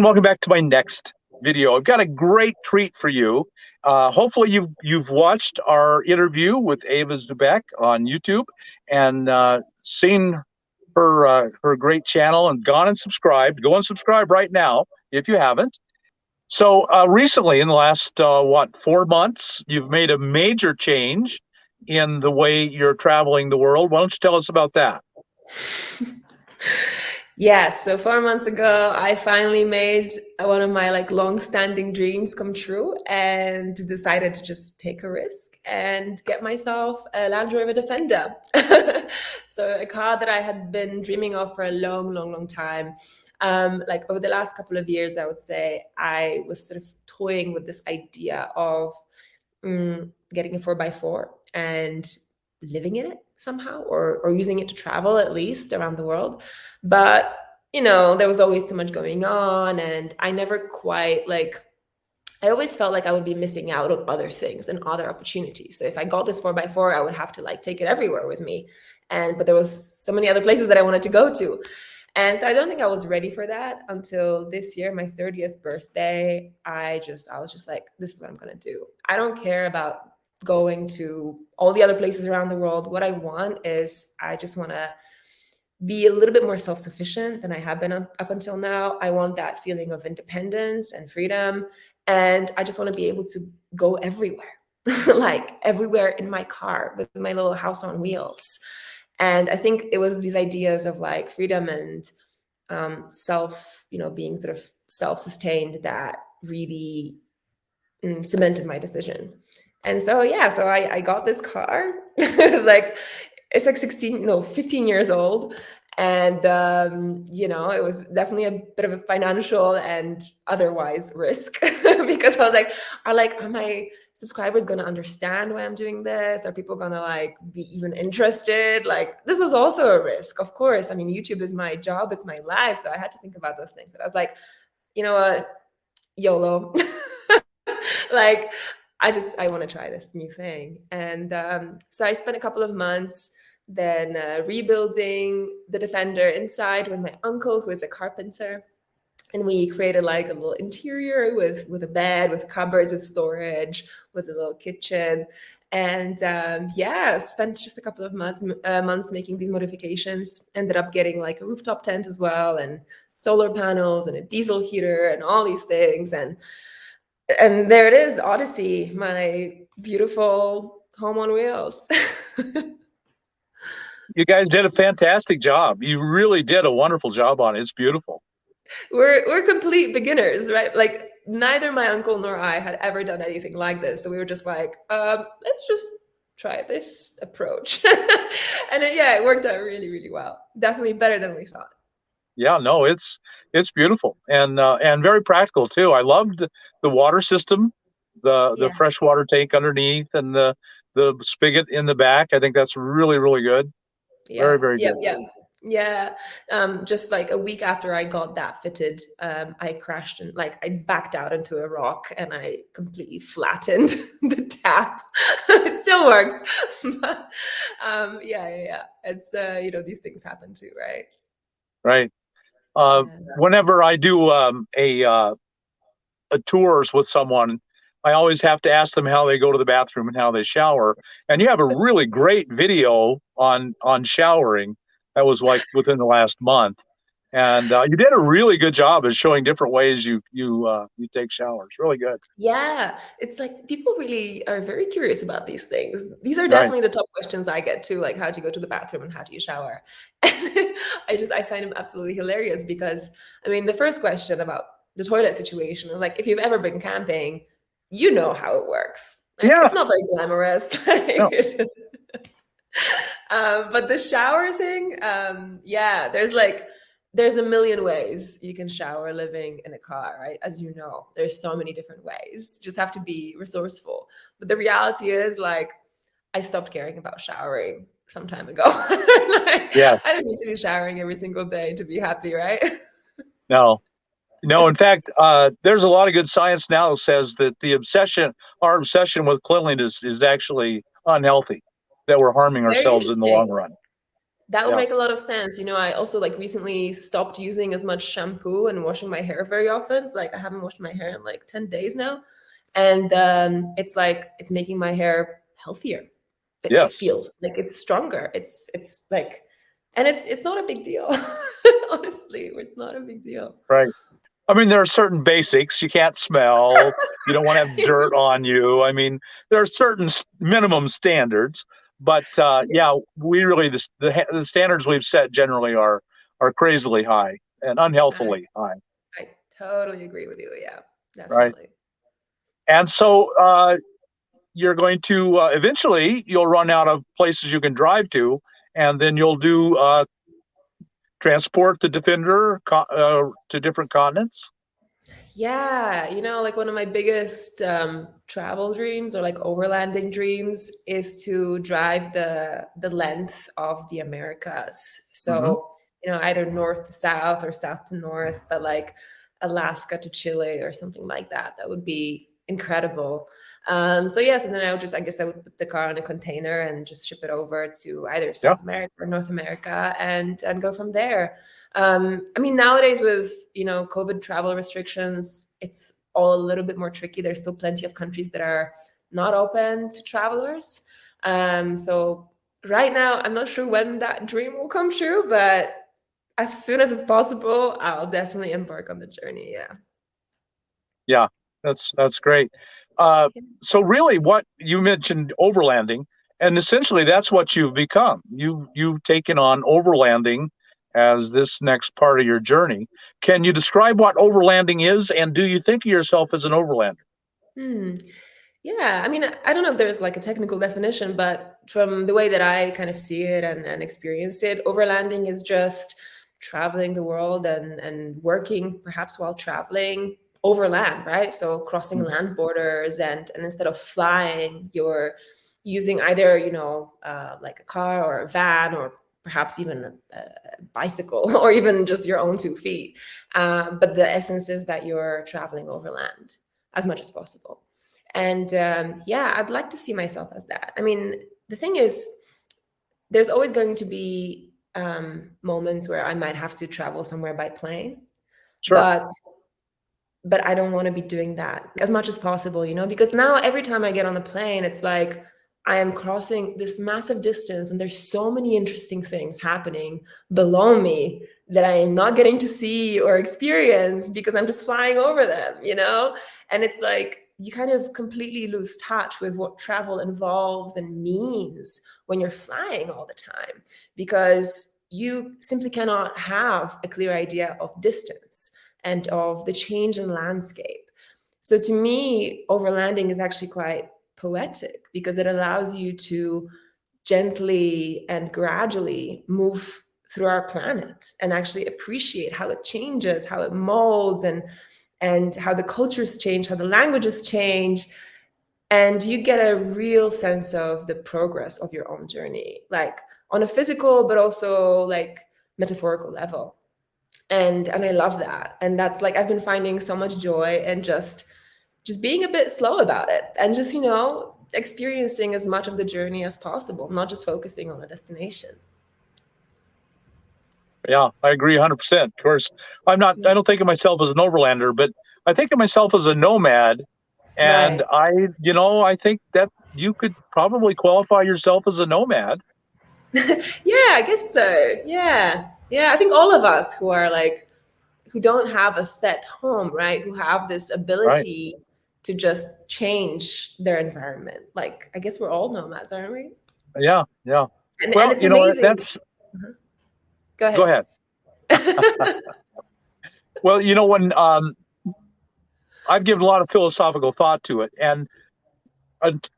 Welcome back to my next video. I've got a great treat for you. Hopefully you've watched our interview with Eva Zu Beck on YouTube and seen her great channel and gone and subscribed. Go and subscribe right now if you haven't. So recently, in the last 4 months, you've made a major change in the way you're traveling the world. Why don't you tell us about that? Yes, so 4 months ago, I finally made one of my long-standing dreams come true and decided to just take a risk and get myself a Land Rover Defender. So a car that I had been dreaming of for a long, long, long time. Like over the last couple of years, I would say I was sort of toying with this idea of getting a 4x4 and living in it somehow, or using it to travel at least around the world. But there was always too much going on, and I never quite I always felt like I would be missing out on other things and other opportunities. So if I got this 4x4, I would have to take it everywhere with me. But there was so many other places that I wanted to go to. And so I don't think I was ready for that until this year, my 30th birthday. I was just like, this is what I'm going to do. I don't care about going to all the other places around the world. What I want is I just want to be a little bit more self-sufficient than I have been up until now. I want that feeling of independence and freedom. And I just want to be able to go everywhere, everywhere in my car with my little house on wheels. And I think it was these ideas of freedom and being sort of self-sustained that really cemented my decision. And so, so I got this car. It's 15 years old. And, it was definitely a bit of a financial and otherwise risk because I was are my subscribers going to understand why I'm doing this? Are people going to be even interested? This was also a risk, of course. I mean, YouTube is my job. It's my life. So I had to think about those things. But I was like, you know what? YOLO. I want to try this new thing. And so I spent a couple of months then rebuilding the Defender inside with my uncle, who is a carpenter. And we created a little interior with a bed, with cupboards, with storage, with a little kitchen. And spent just a couple of months making these modifications. Ended up getting a rooftop tent as well, and solar panels and a diesel heater and all these things. And there it is, Odyssey, my beautiful home on wheels. You guys did a fantastic job. You really did a wonderful job on it. It's beautiful. We're complete beginners, right? Neither my uncle nor I had ever done anything like this. So we were just let's just try this approach. And it worked out really, really well. Definitely better than we thought. Yeah, no, it's beautiful and very practical too. I loved the water system, the freshwater tank underneath, and the spigot in the back. I think that's really, really good. Yeah. Very good. Yeah. Just a week after I got that fitted, I crashed and I backed out into a rock and I completely flattened the tap. It still works. But, it's these things happen too, right? Right. Whenever I do a tours with someone, I always have to ask them how they go to the bathroom and how they shower. And you have a really great video on showering that was within the last month, and you did a really good job of showing different ways you take showers. Really good. Yeah, it's people really are very curious about these things. These are definitely the top questions I get too, how do you go to the bathroom and how do you shower? And I find them absolutely hilarious because I mean the first question about the toilet situation is if you've ever been camping, you know how it works. It's not very glamorous. No. But the shower thing, there's a million ways you can shower living in a car, right? As you know, there's so many different ways. You just have to be resourceful. But the reality is I stopped caring about showering some time ago. Yes. I don't need to be showering every single day to be happy, right? No. In fact, there's a lot of good science now that says that our obsession with cleanliness is actually unhealthy, that we're harming ourselves in the long run. That would Yeah. make a lot of sense. I also like recently stopped using as much shampoo and washing my hair very often. It's like I haven't washed my hair in like 10 days now. And it's like it's making my hair healthier. It Yes. feels like it's stronger. It's like, and it's not a big deal. Honestly, it's not a big deal. Right. I mean, there are certain basics. You can't smell. You don't want to have dirt on you. I mean, there are certain minimum standards. But Yeah, yeah, we really the standards we've set generally are crazily high and I, unhealthily high, I totally agree with you. Yeah, right? definitely. And so you're going to eventually you'll run out of places you can drive to, and then you'll do transport the Defender to different continents. Yeah, like one of my biggest travel dreams or like overlanding dreams is to drive the length of the Americas. Hmm. So, either north to south or south to north, but like Alaska to Chile or something like that. That would be incredible. So yes, and then I guess I would put the car in a container and just ship it over to either Yeah, South America or North America and go from there. I mean, nowadays with COVID travel restrictions, it's all a little bit more tricky. There's still plenty of countries that are not open to travelers. So right now, I'm not sure when that dream will come true, but as soon as it's possible, I'll definitely embark on the journey. Yeah. yeah, that's great. So really, what you mentioned overlanding, and essentially that's what you've become. You've taken on overlanding as this next part of your journey. Can you describe what overlanding is, and do you think of yourself as an overlander? Hmm. Yeah, I mean, I don't know if there's like a technical definition, but from the way that I kind of see it and experience it, overlanding is just traveling the world and working perhaps while traveling overland, right? So crossing Mhm. land borders and instead of flying, you're using either, like a car or a van or perhaps even a bicycle or even just your own 2 feet. But the essence is that you're traveling overland as much as possible. And yeah, I'd like to see myself as that. I mean, the thing is, there's always going to be moments where I might have to travel somewhere by plane, Sure. but I don't want to be doing that as much as possible, because now every time I get on the plane, it's like I am crossing this massive distance and there's so many interesting things happening below me that I am not getting to see or experience because I'm just flying over them. And it's like you kind of completely lose touch with what travel involves and means when you're flying all the time because you simply cannot have a clear idea of distance and of the change in landscape. So to me, overlanding is actually quite poetic because it allows you to gently and gradually move through our planet and actually appreciate how it changes, how it molds, and how the cultures change, how the languages change. And you get a real sense of the progress of your own journey, like on a physical, but also like metaphorical level. And I love that. And that's like I've been finding so much joy and just being a bit slow about it and just experiencing as much of the journey as possible, not just focusing on a destination. Yeah, I agree 100%. Of course, I'm not. Yeah. I don't think of myself as an overlander, but I think of myself as a nomad. And Right. I think that you could probably qualify yourself as a nomad, Yeah, I guess so. Yeah, I think all of us who are like who don't have a set home, right, who have this right? ability to just change their environment, like I guess we're all nomads, aren't we? Yeah, yeah. And Well, it's amazing. that's. Uh-huh. Go Go ahead. ahead. Well, when I've given a lot of philosophical thought to it, and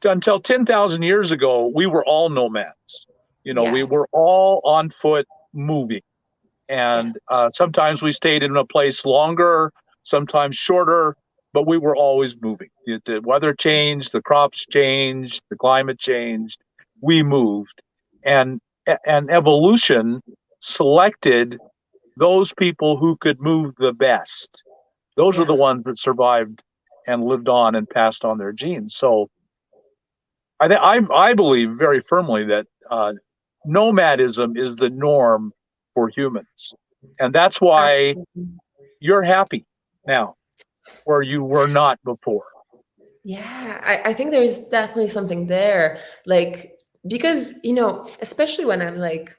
until 10,000 years ago, we were all nomads. We Yes. were all on foot moving. And Yes. sometimes we stayed in a place longer, sometimes shorter, but we were always moving. The weather changed, the crops changed, the climate changed. We moved. And, and evolution selected those people who could move the best. Those are the Yeah. ones that survived and lived on and passed on their genes. So I believe very firmly that nomadism is the norm for humans. And that's why Absolutely. you're happy now, where you were not before. Yeah, I think there's definitely something there. Like, because, especially when I'm like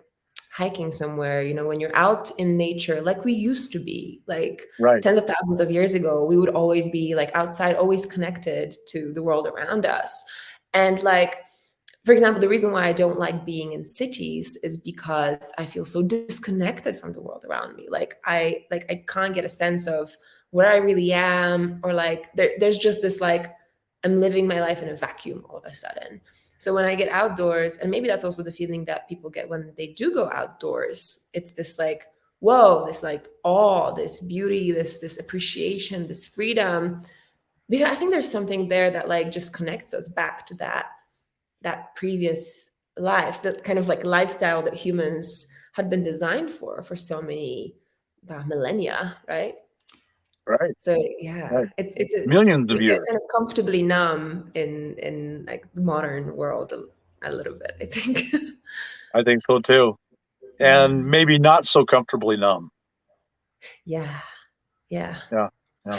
hiking somewhere, when you're out in nature, like we used to be, like Right. tens of thousands of years ago, we would always be like outside, always connected to the world around us. And like, for example, the reason why I don't like being in cities is because I feel so disconnected from the world around me. Like I can't get a sense of where I really am, or like there's just this like I'm living my life in a vacuum all of a sudden. So when I get outdoors, and maybe that's also the feeling that people get when they do go outdoors, it's this like, whoa, this like awe, this beauty, this appreciation, this freedom. Because I think there's something there that like just connects us back to that previous life, that kind of like lifestyle that humans had been designed for so many millennia, right? Right. So yeah, Right. it's Millions of we get years. kind of comfortably numb in like the modern world a little bit, I think. I think so too. And Yeah, maybe not so comfortably numb. yeah, yeah. Yeah. Yeah.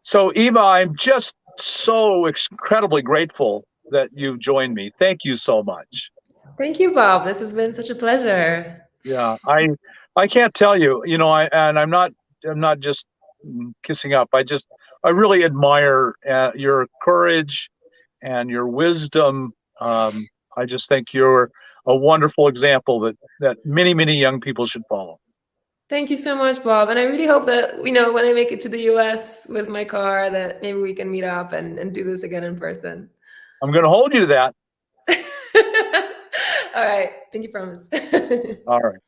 So, Eva, I'm just so incredibly grateful that you joined me. Thank you so much. Thank you, Bob. This has been such a pleasure. Yeah, I can't tell you, I'm not just kissing up. I really admire your courage and your wisdom. I just think you're a wonderful example that many young people should follow. Thank you so much, Bob. And I really hope that, when I make it to the US with my car, that maybe we can meet up and do this again in person. I'm going to hold you to that. All right. Pinky promise. All right.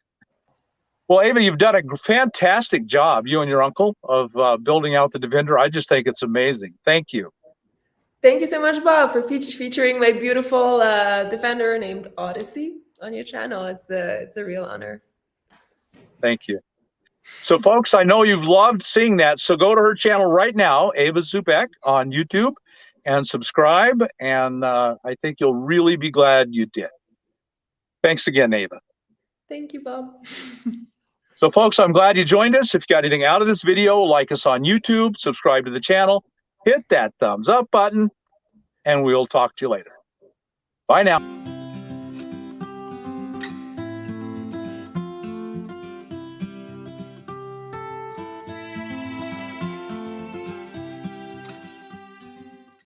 Well, Ava, you've done a fantastic job, you and your uncle, of building out the Defender. I just think it's amazing. Thank you. Thank you so much, Bob, for featuring my beautiful Defender named Odyssey on your channel. It's a real honor. Thank you. So, folks, I know you've loved seeing that. So go to her channel right now, Eva Zu Beck, on YouTube, and subscribe. And I think you'll really be glad you did. Thanks again, Eva. Thank you, Bob. So, folks, I'm glad you joined us. If you got anything out of this video, like us on YouTube, subscribe to the channel, hit that thumbs up button, and we'll talk to you later. Bye now.